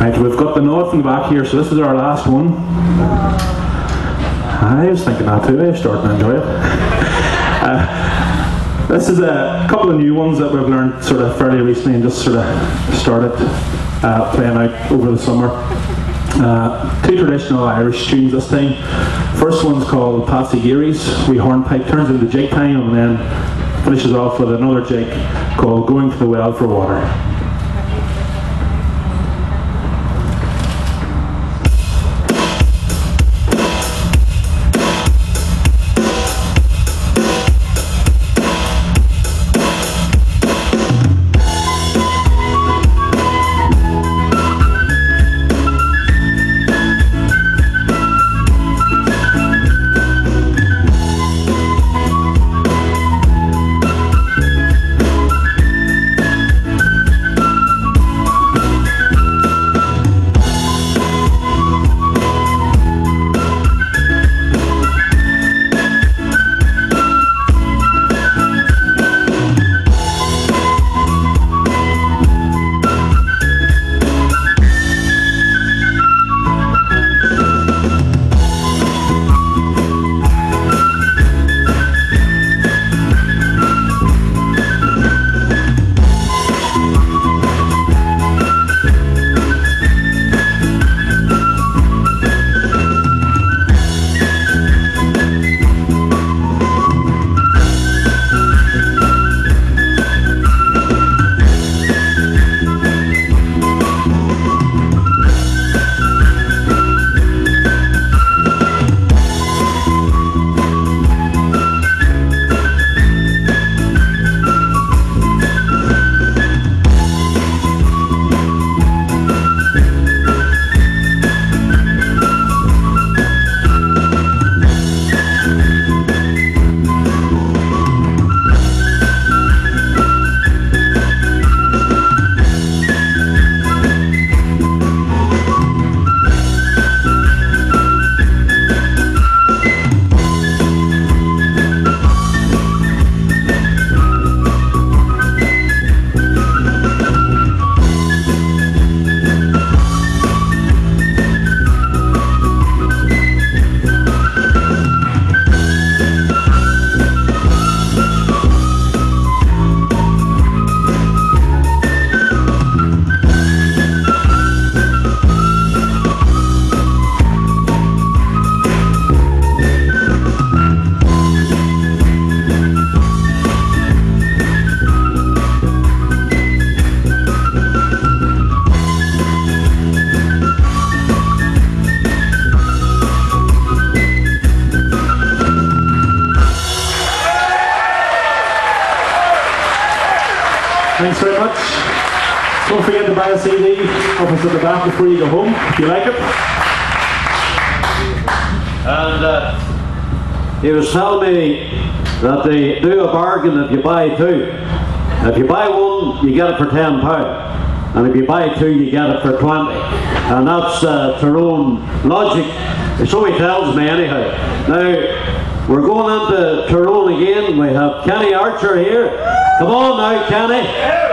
Right, we've got the north in the back here, so this is our last one. I was thinking that too, I was starting to enjoy it. This is a couple of new ones that we've learned sort of fairly recently and just sort of started playing out over the summer. Two traditional Irish tunes this time. First one's called Patsy Geary's Wee Hornpipe, turns into jig time, and then finishes off with another jig called Going to the Well for Water. Thanks very much. Don't forget to buy a CD opposite the back before you go home, if you like it. And he was telling me that they do a bargain if you buy two. If you buy one, you get it for £10. And if you buy two, you get it for 20. And that's Tyrone logic. So he tells me anyhow. Now, we're going into Tyrone again. We have Kenny Archer here. Come on now, Kenny.